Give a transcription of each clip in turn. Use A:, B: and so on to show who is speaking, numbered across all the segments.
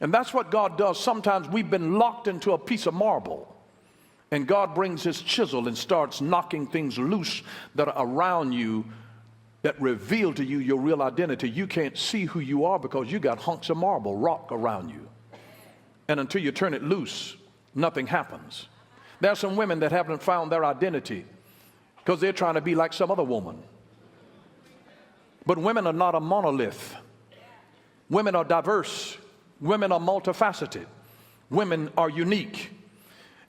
A: And that's what God does. Sometimes we've been locked into a piece of marble, and God brings his chisel and starts knocking things loose that are around you that reveal to you your real identity. You can't see who you are because you got hunks of marble, rock around you. And until you turn it loose, nothing happens. There are some women that haven't found their identity because they're trying to be like some other woman. But women are not a monolith. Women are diverse. Women are multifaceted. Women are unique.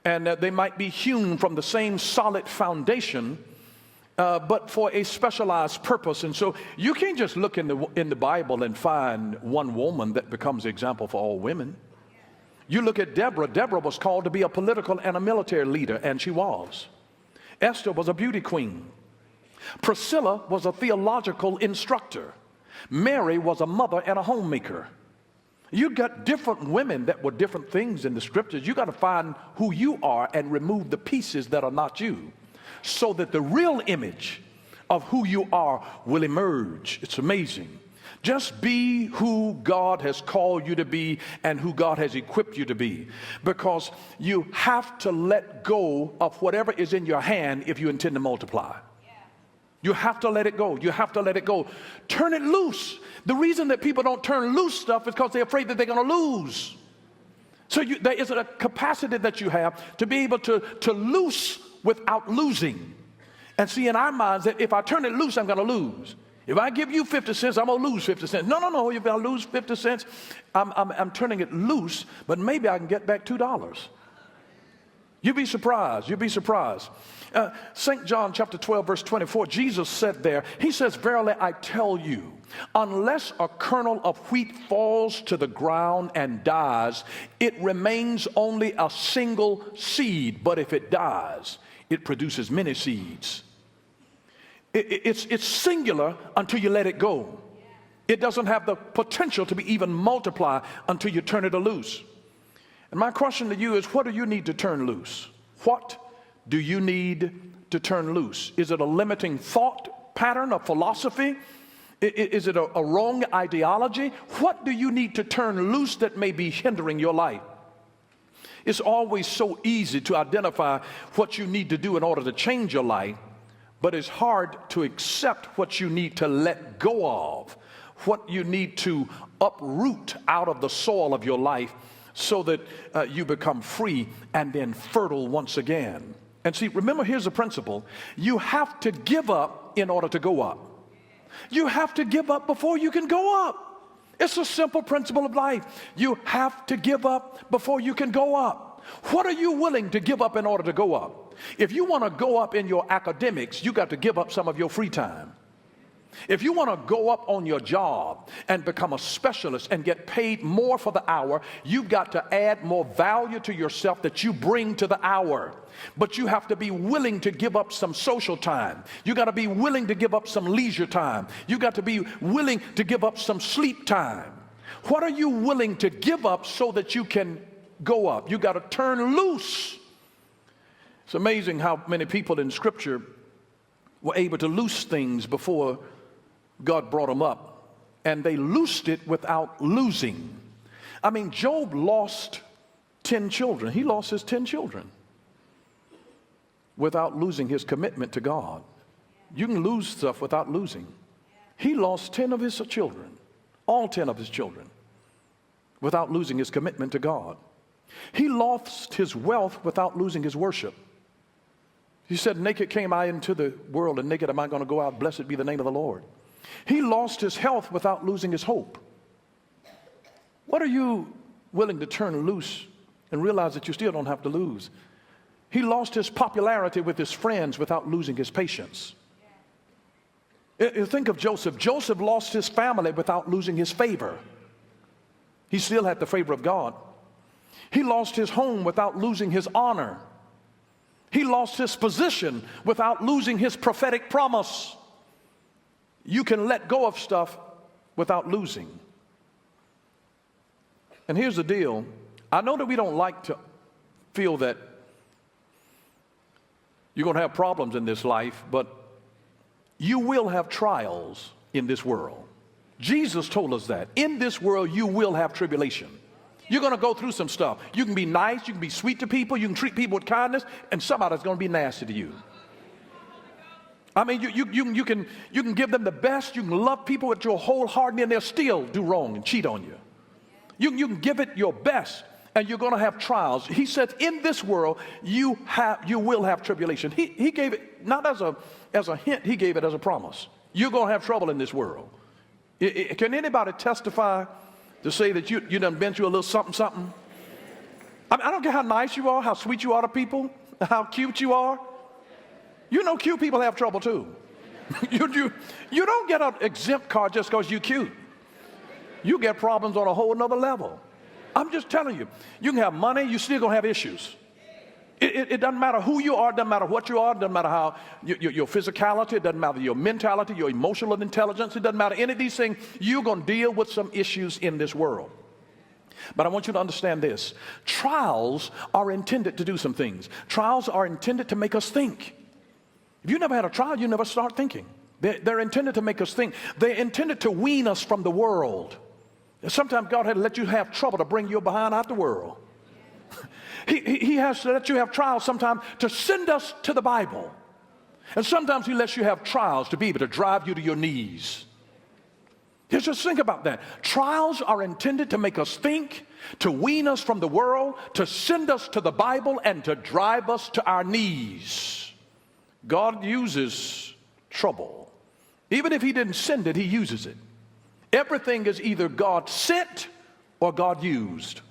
A: And they might be hewn from the same solid foundation, but for a specialized purpose. And so you can't just look in the Bible and find one woman that becomes an example for all women. You look at Deborah. Deborah was called to be a political and a military leader, and she was. Esther was a beauty queen. Priscilla was a theological instructor. Mary was a mother and a homemaker. You got different women that were different things in the scriptures. You got to find who you are and remove the pieces that are not you, so that the real image of who you are will emerge. It's amazing. Just be who God has called you to be and who God has equipped you to be, because you have to let go of whatever is in your hand if you intend to multiply. You have to let it go. You have to let it go. Turn it loose. The reason that people don't turn loose stuff is because they're afraid that they're going to lose. So there is a capacity that you have to be able to loose without losing. And see, in our minds, that if I turn it loose, I'm going to lose. If I give you 50 cents, I'm going to lose 50 cents. No. If I lose 50 cents, I'm turning it loose, but maybe I can get back $2. You'd be surprised. You'd be surprised. St. John chapter 12, verse 24, Jesus said there, he says, verily I tell you, unless a kernel of wheat falls to the ground and dies, it remains only a single seed. But if it dies, it produces many seeds. It's singular until you let it go. It doesn't have the potential to be even multiply until you turn it loose. And my question to you is, what do you need to turn loose? What do you need to turn loose? Is it a limiting thought pattern, a philosophy? Is it a wrong ideology? What do you need to turn loose that may be hindering your life? It's always so easy to identify what you need to do in order to change your life, but it's hard to accept what you need to let go of, what you need to uproot out of the soil of your life so that you become free and then fertile once again. And see, remember, here's the principle. You have to give up in order to go up. You have to give up before you can go up. It's a simple principle of life. You have to give up before you can go up. What are you willing to give up in order to go up? If you want to go up in your academics, you got to give up some of your free time. If you want to go up on your job and become a specialist and get paid more for the hour, you've got to add more value to yourself that you bring to the hour. But you have to be willing to give up some social time. You got to be willing to give up some leisure time. You got to be willing to give up some sleep time. What are you willing to give up so that you can go up? You got to turn loose. It's amazing how many people in Scripture were able to loose things before God brought them up, and they loosed it without losing. I mean, Job lost 10 children. He lost his 10 children without losing his commitment to God. You can lose stuff without losing. He lost 10 of his children, all 10 of his children, without losing his commitment to God. He lost his wealth without losing his worship. He said, naked came I into the world, and naked am I going to go out. Blessed be the name of the Lord. He lost his health without losing his hope. What are you willing to turn loose and realize that you still don't have to lose? He lost his popularity with his friends without losing his patience. You think of Joseph. Joseph lost his family without losing his favor. He still had the favor of God. He lost his home without losing his honor. He lost his position without losing his prophetic promise. You can let go of stuff without losing. And here's the deal. I know that we don't like to feel that you're going to have problems in this life, but you will have trials in this world. Jesus told us that. In this world, you will have tribulation. You're going to go through some stuff. You can be nice, you can be sweet to people, you can treat people with kindness, and somebody's going to be nasty to you. I mean, you can give them the best, you can love people with your whole heart, and then they'll still do wrong and cheat on you. You can give it your best, and you're going to have trials. He said, in this world, you will have tribulation. He gave it not as a hint, he gave it as a promise. You're going to have trouble in this world. Can anybody testify to say that you done been through a little something, something? I don't care how nice you are, how sweet you are to people, how cute you are. You know cute people have trouble too. You don't get an exempt card just because you're cute. You get problems on a whole nother level. I'm just telling you, you can have money, you're still going to have issues. It doesn't matter who you are, it doesn't matter what you are, it doesn't matter how your physicality, it doesn't matter your mentality, your emotional intelligence, it doesn't matter any of these things. You're going to deal with some issues in this world. But I want you to understand this. Trials are intended to do some things. Trials are intended to make us think. If you never had a trial, you never start thinking. They're intended to make us think. They're intended to wean us from the world. Sometimes God had to let you have trouble to bring you behind out the world. He has to let you have trials sometimes to send us to the Bible. And sometimes he lets you have trials to be able to drive you to your knees. Just think about that. Trials are intended to make us think, to wean us from the world, to send us to the Bible, and to drive us to our knees. God uses trouble. Even if he didn't send it, he uses it. Everything is either God sent or God used.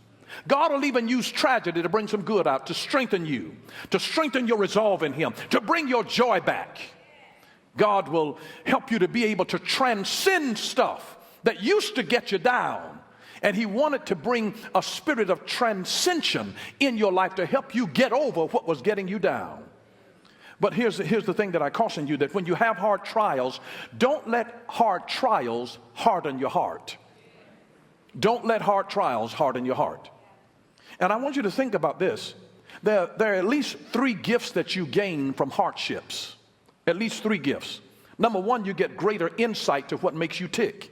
A: God will even use tragedy to bring some good out, to strengthen you, to strengthen your resolve in him, to bring your joy back. God will help you to be able to transcend stuff that used to get you down. And he wanted to bring a spirit of transcension in your life to help you get over what was getting you down. But here's the thing that I caution you, that when you have hard trials, don't let hard trials harden your heart. Don't let hard trials harden your heart. And I want you to think about this. There are at least 3 gifts that you gain from hardships. At least 3 gifts. Number 1, you get greater insight to what makes you tick.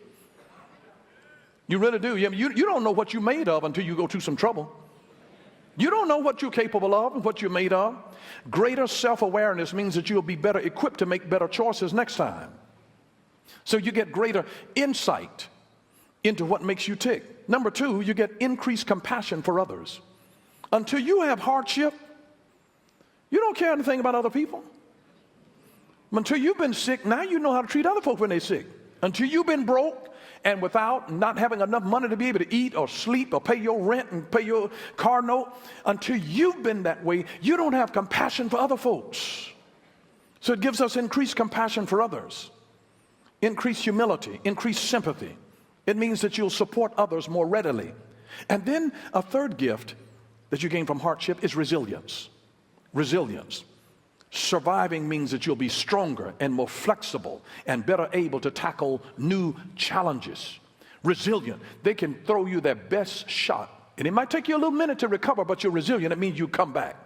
A: You really do. You don't know what you're made of until you go through some trouble. You don't know what you're capable of and what you're made of. Greater self-awareness means that you'll be better equipped to make better choices next time. So you get greater insight into what makes you tick. Number 2, you get increased compassion for others. Until you have hardship, you don't care anything about other people. Until you've been sick, now you know how to treat other folk when they're sick. Until you've been broke and without not having enough money to be able to eat or sleep or pay your rent and pay your car note, until you've been that way, you don't have compassion for other folks. So it gives us increased compassion for others, increased humility, increased sympathy. It means that you'll support others more readily. And then a 3rd gift that you gain from hardship is resilience. Resilience. Surviving means that you'll be stronger and more flexible and better able to tackle new challenges. Resilient. They can throw you their best shot. And it might take you a little minute to recover, but you're resilient. It means you come back.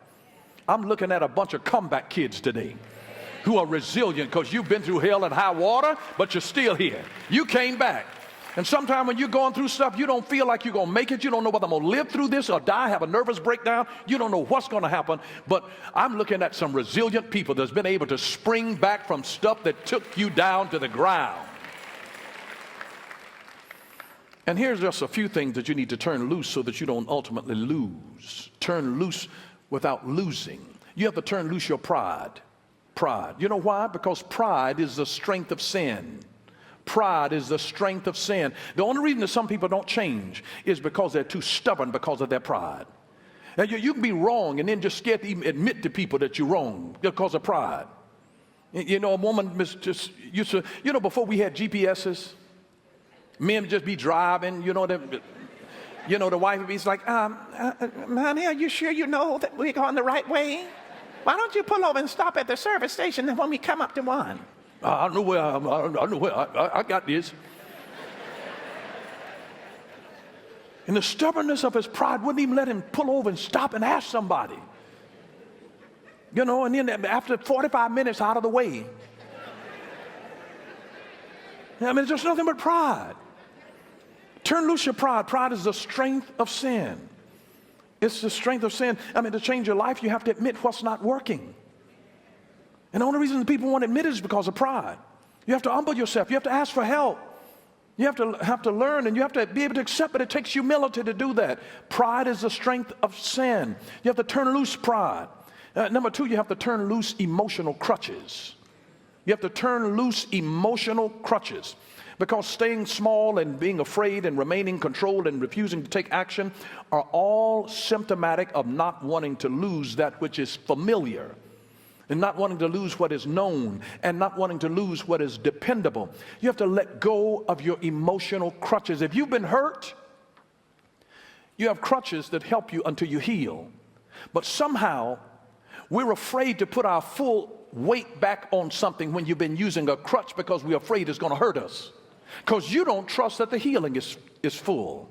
A: I'm looking at a bunch of comeback kids today who are resilient because you've been through hell and high water, but you're still here. You came back. And sometimes when you're going through stuff, you don't feel like you're going to make it. You don't know whether I'm going to live through this or die, have a nervous breakdown. You don't know what's going to happen. But I'm looking at some resilient people that's been able to spring back from stuff that took you down to the ground. And here's just a few things that you need to turn loose so that you don't ultimately lose. Turn loose without losing. You have to turn loose your pride. Pride. You know why? Because pride is the strength of sin. Pride is the strength of sin. The only reason that some people don't change is because they're too stubborn because of their pride. Now, you can be wrong and then just scared to even admit to people that you're wrong because of pride. You know, a woman just used to, before we had GPSs, men would just be driving, the wife would be like, honey, are you sure you know that we're going the right way? Why don't you pull over and stop at the service station when we come up to one? I know where I got this. And the stubbornness of his pride wouldn't even let him pull over and stop and ask somebody. And then after 45 minutes out of the way. It's just nothing but pride. Turn loose your pride. Pride is the strength of sin. It's the strength of sin. I mean, to change your life, you have to admit what's not working. And the only reason people won't admit it is because of pride. You have to humble yourself. You have to ask for help. You have to learn, and you have to be able to accept it. It takes humility to do that. Pride is the strength of sin. You have to turn loose pride. Number two, you have to turn loose emotional crutches. You have to turn loose emotional crutches. Because staying small and being afraid and remaining controlled and refusing to take action are all symptomatic of not wanting to lose that which is familiar, and not wanting to lose what is known, and not wanting to lose what is dependable. You have to let go of your emotional crutches. If you've been hurt, you have crutches that help you until you heal. But somehow, we're afraid to put our full weight back on something when you've been using a crutch because we're afraid it's going to hurt us. Because you don't trust that the healing is full.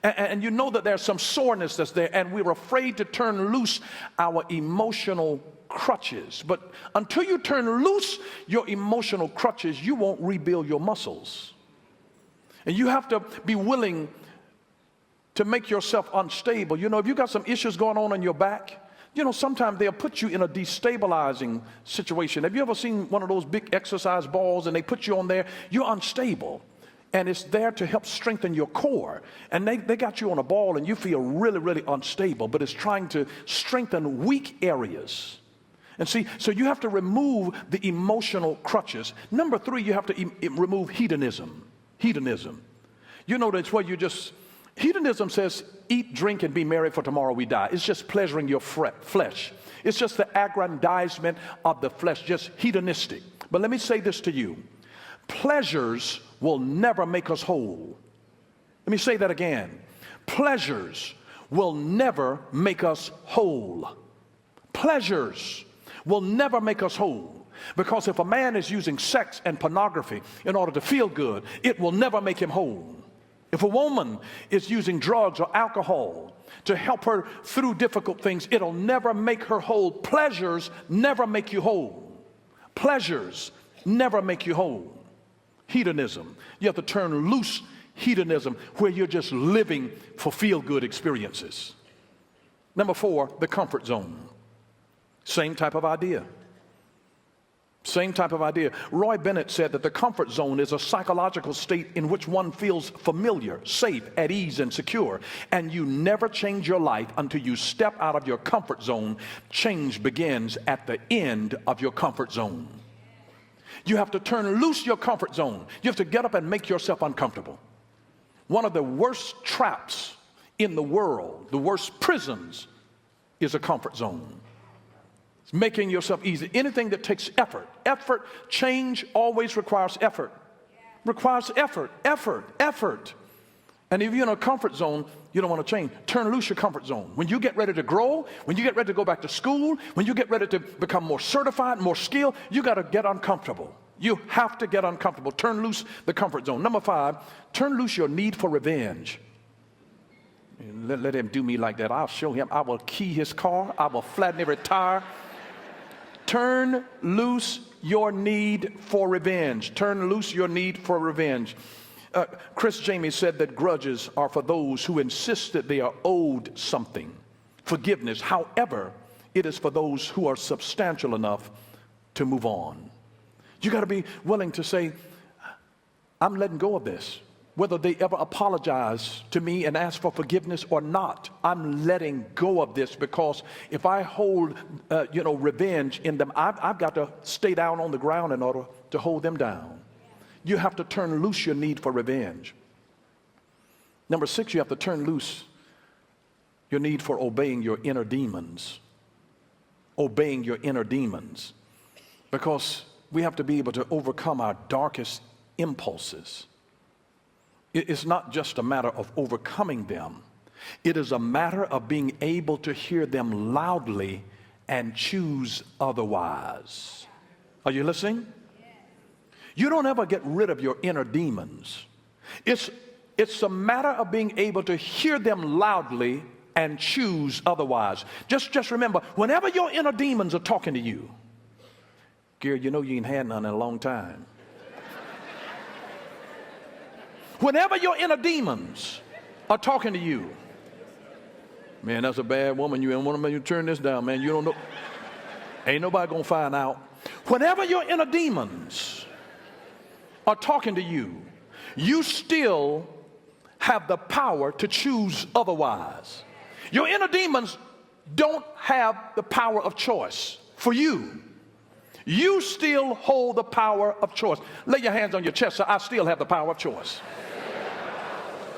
A: And you know that there's some soreness that's there, and we're afraid to turn loose our emotional crutches. But until you turn loose your emotional crutches, you won't rebuild your muscles. And you have to be willing to make yourself unstable. You know, if you got some issues going on in your back, you know, sometimes they'll put you in a destabilizing situation. Have you ever seen one of those big exercise balls and they put you on there? You're unstable. And it's there to help strengthen your core. And they got you on a ball and you feel really, really unstable, but it's trying to strengthen weak areas. And see, so you have to remove the emotional crutches. Number three, you have to remove hedonism. Hedonism. You know, that's where you just, hedonism says, eat, drink, and be merry, for tomorrow we die. It's just pleasuring your flesh. It's just the aggrandizement of the flesh, just hedonistic. But let me say this to you. Pleasures will never make us whole. Let me say that again. Pleasures will never make us whole. Pleasures will never make us whole. Because if a man is using sex and pornography in order to feel good, it will never make him whole. If a woman is using drugs or alcohol to help her through difficult things, it'll never make her whole. Pleasures never make you whole. Pleasures never make you whole. Hedonism. You have to turn loose hedonism, where you're just living for feel-good experiences. Number four, the comfort zone. Same type of idea. Same type of idea. Roy Bennett said that the comfort zone is a psychological state in which one feels familiar, safe, at ease, and secure. And you never change your life until you step out of your comfort zone. Change begins at the end of your comfort zone. You have to turn loose your comfort zone. You have to get up and make yourself uncomfortable. One of the worst traps in the world, the worst prisons, is a comfort zone. It's making yourself easy. Anything that takes effort. Effort, change always requires effort. Requires effort, effort. And if you're in a comfort zone, you don't want to change. Turn loose your comfort zone. When you get ready to grow, when you get ready to go back to school, when you get ready to become more certified, more skilled, you got to get uncomfortable. You have to get uncomfortable. Turn loose the comfort zone. Number five, turn loose your need for revenge. Let him do me like that. I'll show him. I will key his car. I will flatten every tire. Turn loose your need for revenge. Turn loose your need for revenge. Chris Jamie said that grudges are for those who insist that they are owed something. Forgiveness, however, it is for those who are substantial enough to move on. You got to be willing to say, I'm letting go of this. Whether they ever apologize to me and ask for forgiveness or not, I'm letting go of this, because if I hold, revenge in them, I've got to stay down on the ground in order to hold them down. You have to turn loose your need for revenge. Number six, you have to turn loose your need for obeying your inner demons. Obeying your inner demons. Because we have to be able to overcome our darkest impulses. It's not just a matter of overcoming them. It is a matter of being able to hear them loudly and choose otherwise. Are you listening? You don't ever get rid of your inner demons. It's a matter of being able to hear them loudly and choose otherwise. Just remember, whenever your inner demons are talking to you, Gary, you know you ain't had none in a long time. Whenever your inner demons are talking to you, man, that's a bad woman you in. Woman, you turn this down, man. You don't know. Ain't nobody gonna find out. Whenever your inner demons are talking to you, you still have the power to choose otherwise. Your inner demons don't have the power of choice for you. You still hold the power of choice. Lay your hands on your chest. So I still have the power of choice.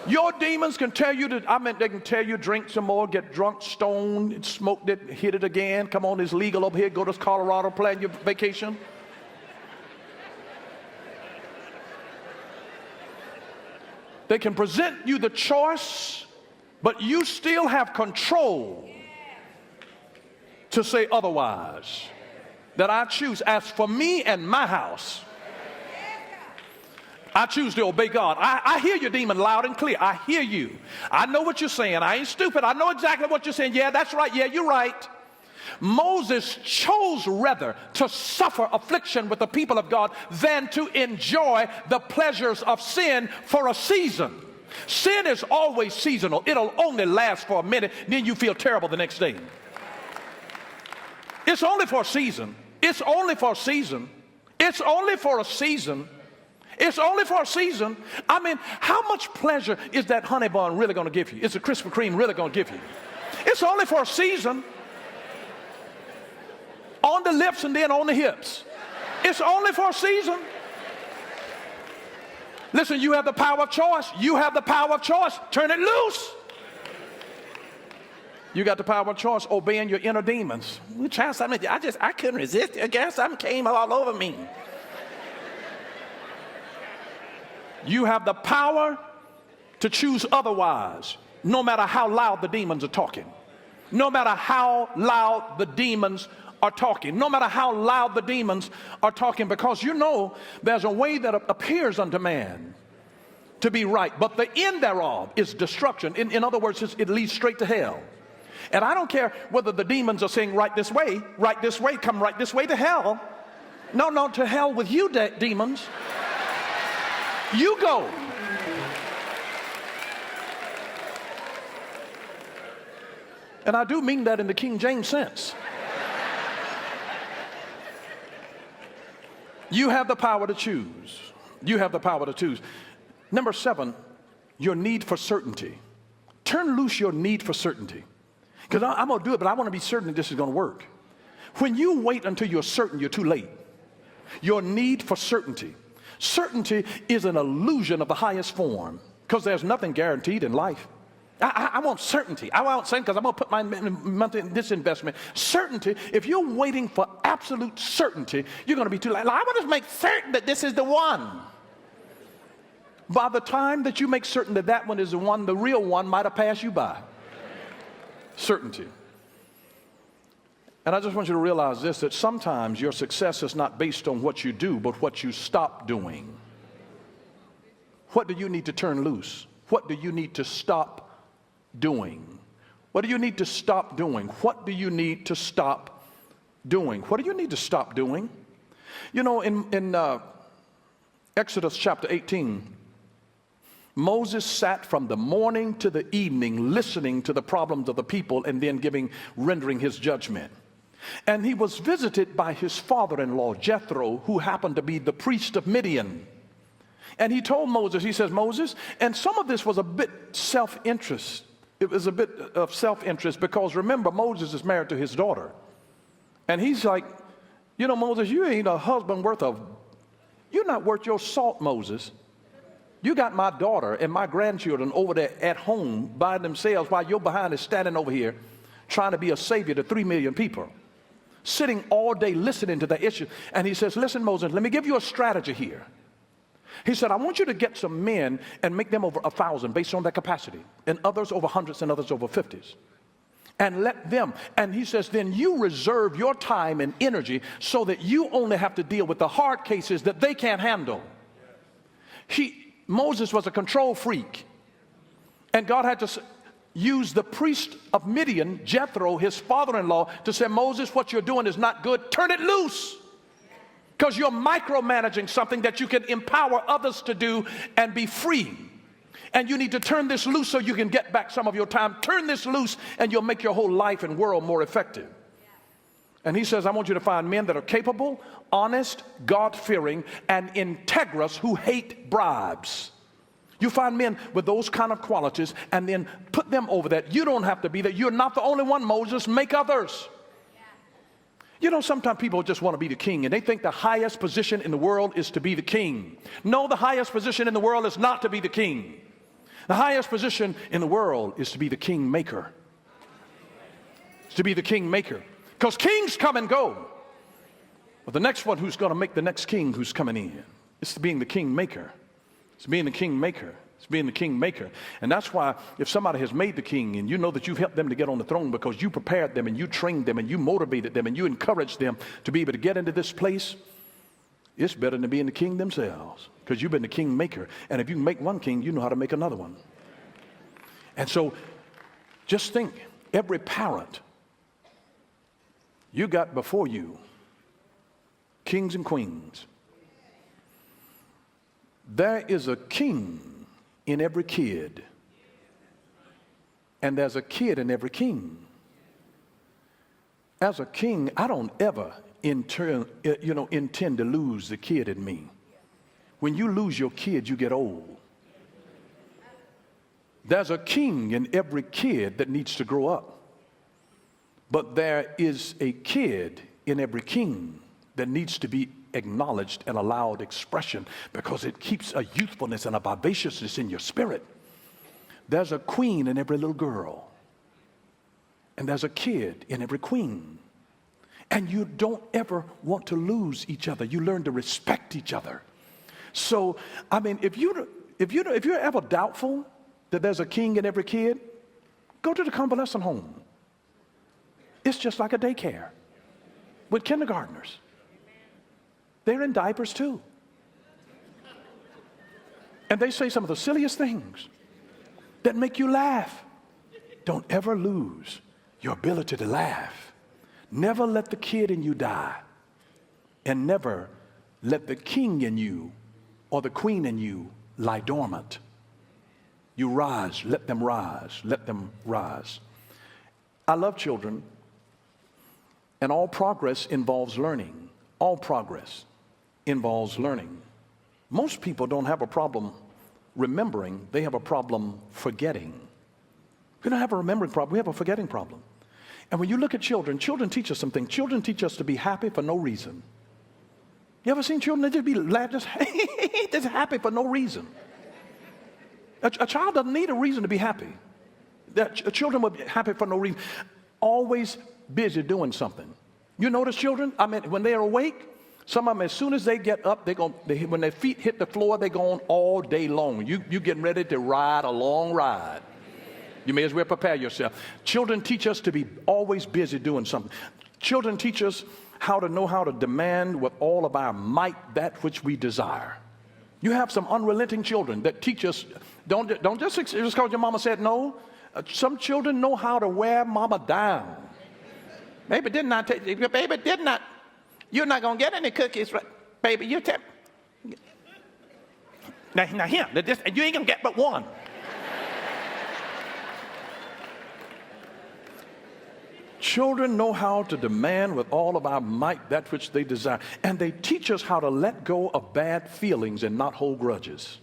A: Your demons can tell you they can tell you drink some more, get drunk, stoned, smoke it, hit it again. Come on, it's legal over here. Go to Colorado, plan your vacation. They can present you the choice, but you still have control to say otherwise. That I choose, as for me and my house, I choose to obey God. I hear you, demon, loud and clear. I hear you. I know what you're saying. I ain't stupid. I know exactly what you're saying. Yeah, that's right. Yeah, you're right. Moses chose rather to suffer affliction with the people of God than to enjoy the pleasures of sin for a season. Sin is always seasonal. It'll only last for a minute, then you feel terrible the next day. It's only for a season. It's only for a season. It's only for a season. It's only for a season. I mean, how much pleasure is that honey bun really going to give you? Is the Krispy Kreme really going to give you? It's only for a season. On the lips and then on the hips. It's only for a season. Listen, you have the power of choice. You have the power of choice. Turn it loose. You got the power of choice, obeying your inner demons. I couldn't resist. I guess something came all over me. You have the power to choose otherwise, no matter how loud the demons are talking. No matter how loud the demons are talking. No matter how loud the demons are talking, because you know there's a way that appears unto man to be right, but the end thereof is destruction. In other words, it leads straight to hell. And I don't care whether the demons are saying right this way, come right this way to hell. No, to hell with you, demons. You go. And I do mean that in the King James sense. You have the power to choose. You have the power to choose. Number 7, your need for certainty. Turn loose your need for certainty. Because I'm going to do it, but I want to be certain that this is going to work. When you wait until you're certain, you're too late. Your need for certainty. Certainty is an illusion of the highest form, because there's nothing guaranteed in life. I want certainty. I want certainty because I'm going to put my money in this investment. Certainty, if you're waiting for absolute certainty, you're going to be too late. I want to make certain that this is the one. By the time that you make certain that that one is the one, the real one might have passed you by. Certainty. And I just want you to realize this, that sometimes your success is not based on what you do, but what you stop doing. What do you need to turn loose? What do you need to stop doing? What do you need to stop doing? What do you need to stop doing? What do you need to stop doing? You know, in Exodus chapter 18, Moses sat from the morning to the evening listening to the problems of the people and then rendering his judgment. And he was visited by his father-in-law, Jethro, who happened to be the priest of Midian. And he told Moses, he says, Moses, and some of this was a bit self-interest. It was a bit of self-interest because remember, Moses is married to his daughter. And he's like, you know, Moses, you ain't a husband you're not worth your salt, Moses. You got my daughter and my grandchildren over there at home by themselves while you're behind is standing over here trying to be a savior to 3 million people. Sitting all day listening to the issue. And he says, listen, Moses, let me give you a strategy here. He said, I want you to get some men and make them over 1,000 based on their capacity, and others over hundreds and others over 50s. And let them, and he says, then you reserve your time and energy so that you only have to deal with the hard cases that they can't handle. Moses was a control freak. And God had to use the priest of Midian, Jethro, his father-in-law, to say, Moses, what you're doing is not good. Turn it loose. Because you're micromanaging something that you can empower others to do and be free. And you need to turn this loose so you can get back some of your time. Turn this loose and you'll make your whole life and world more effective. And he says, I want you to find men that are capable, honest, God-fearing, and integrous who hate bribes. You find men with those kind of qualities and then put them over that. You don't have to be that. You're not the only one, Moses. Make others. You know, sometimes people just want to be the king and they think the highest position in the world is to be the king. No, the highest position in the world is not to be the king. The highest position in the world is to be the king maker. It's to be the king maker. Because kings come and go. But the next one who's going to make the next king who's coming in, it's being the king maker. It's being the king maker. It's being the king maker. And that's why if somebody has made the king and you know that you've helped them to get on the throne because you prepared them and you trained them and you motivated them and you encouraged them to be able to get into this place, it's better than being the king themselves because you've been the king maker. And if you can make one king, you know how to make another one. And so just think, every parent you got before you, kings and queens, there is a king in every kid, and there's a kid in every king. As a king, I don't ever intend to lose the kid in me. When you lose your kid, you get old. There's a king in every kid that needs to grow up. But there is a kid in every king that needs to be acknowledged and allowed expression because it keeps a youthfulness and a vivaciousness in your spirit. There's a queen in every little girl. And there's a kid in every queen. And you don't ever want to lose each other. You learn to respect each other. So, I mean, if you're ever doubtful that there's a king in every kid, go to the convalescent home. It's just like a daycare with kindergartners. They're in diapers too. And they say some of the silliest things that make you laugh. Don't ever lose your ability to laugh. Never let the kid in you die. And never let the king in you or the queen in you lie dormant. You rise, let them rise, let them rise. I love children. And all progress involves learning. All progress involves learning. Most people don't have a problem remembering. They have a problem forgetting. We don't have a remembering problem. We have a forgetting problem. And when you look at children, children teach us something. Children teach us to be happy for no reason. You ever seen children that just be just happy for no reason? A child doesn't need a reason to be happy. Children will be happy for no reason. Always busy doing something. You notice children, I mean, when they're awake, some of them, as soon as they get up, when their feet hit the floor, they're going all day long. You getting ready to ride a long ride. You may as well prepare yourself. Children teach us to be always busy doing something. Children teach us how to demand with all of our might that which we desire. You have some unrelenting children that teach us, don't just because your mama said no. Some children know how to wear mama down. Baby, didn't I tell you? Baby, didn't I? You're not going to get any cookies, right? Baby, you tell. Now here, you ain't going to get but one. Children know how to demand with all of our might that which they desire. And they teach us how to let go of bad feelings and not hold grudges.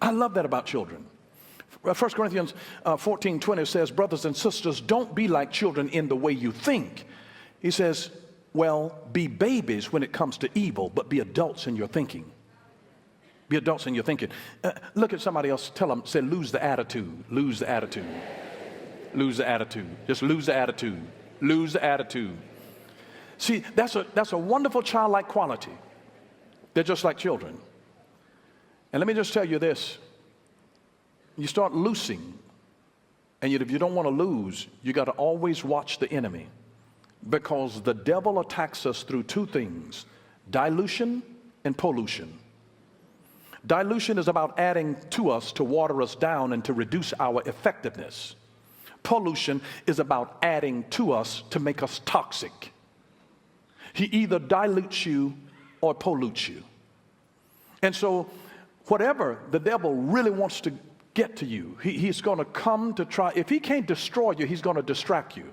A: I love that about children. 1 Corinthians 14:20 says, brothers and sisters, don't be like children in the way you think. He says, well, be babies when it comes to evil, but be adults in your thinking. Be adults in your thinking. Look at somebody else, tell them, say, lose the attitude, lose the attitude. Lose the attitude. Just lose the attitude. Lose the attitude. See, that's a wonderful childlike quality. They're just like children. And let me just tell you this. You start loosing, and yet if you don't want to lose, you got to always watch the enemy, because the devil attacks us through two things: dilution and pollution. Dilution is about adding to us to water us down and to reduce our effectiveness. Pollution is about adding to us to make us toxic. He either dilutes you or pollutes you. And so whatever the devil really wants to get to you. He's going to come to try. If he can't destroy you, he's going to distract you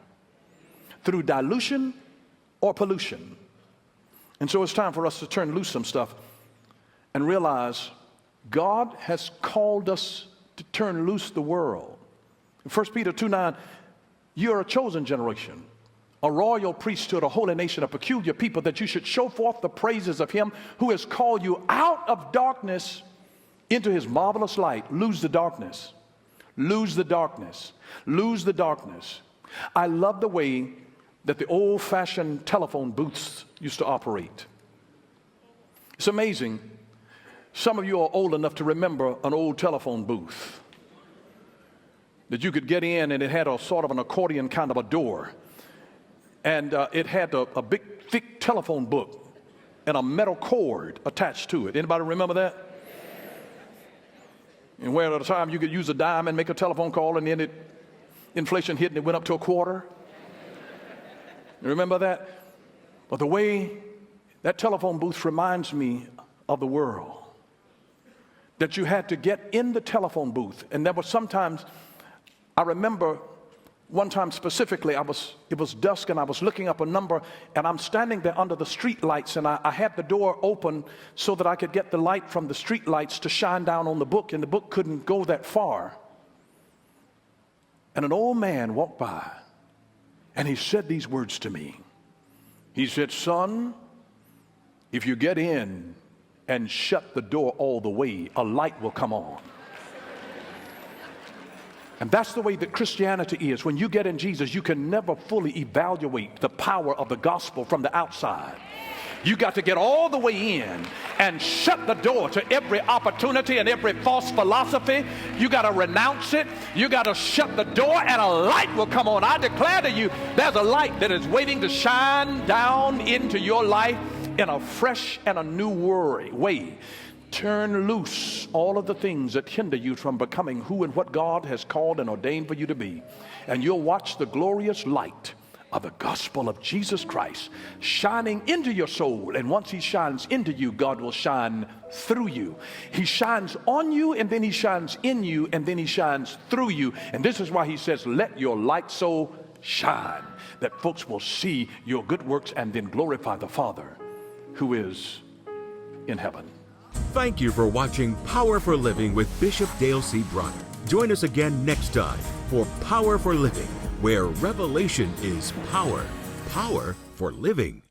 A: through dilution or pollution. And so it's time for us to turn loose some stuff and realize God has called us to turn loose the world. In 1 Peter 2:9, you're a chosen generation, a royal priesthood, a holy nation, a peculiar people, that you should show forth the praises of him who has called you out of darkness into his marvelous light. Lose the darkness. Lose the darkness. Lose the darkness. I love the way that the old-fashioned telephone booths used to operate. It's amazing. Some of you are old enough to remember an old telephone booth that you could get in, and it had a sort of an accordion kind of a door. And it had a big, thick telephone book and a metal cord attached to it. Anybody remember that? And where at a time you could use a dime and make a telephone call, and then inflation hit and it went up to a quarter. You remember that? But the way that telephone booth reminds me of the world, that you had to get in the telephone booth. And there was sometimes, I remember one time specifically, it was dusk and I was looking up a number, and I'm standing there under the street lights, and I had the door open so that I could get the light from the street lights to shine down on the book, and the book couldn't go that far. And an old man walked by, and he said these words to me. He said, "Son, if you get in and shut the door all the way, a light will come on." And that's the way that Christianity is. When you get in Jesus, you can never fully evaluate the power of the gospel from the outside. You got to get all the way in and shut the door to every opportunity and every false philosophy. You got to renounce it. You got to shut the door, and a light will come on. I declare to you, there's a light that is waiting to shine down into your life in a fresh and a new way. Turn loose all of the things that hinder you from becoming who and what God has called and ordained for you to be. And you'll watch the glorious light of the gospel of Jesus Christ shining into your soul. And once he shines into you, God will shine through you. He shines on you, and then he shines in you, and then he shines through you. And this is why he says, let your light so shine that folks will see your good works and then glorify the Father who is in heaven.
B: Thank you for watching Power for Living with Bishop Dale C. Bronner. Join us again next time for Power for Living, where revelation is power. Power for living.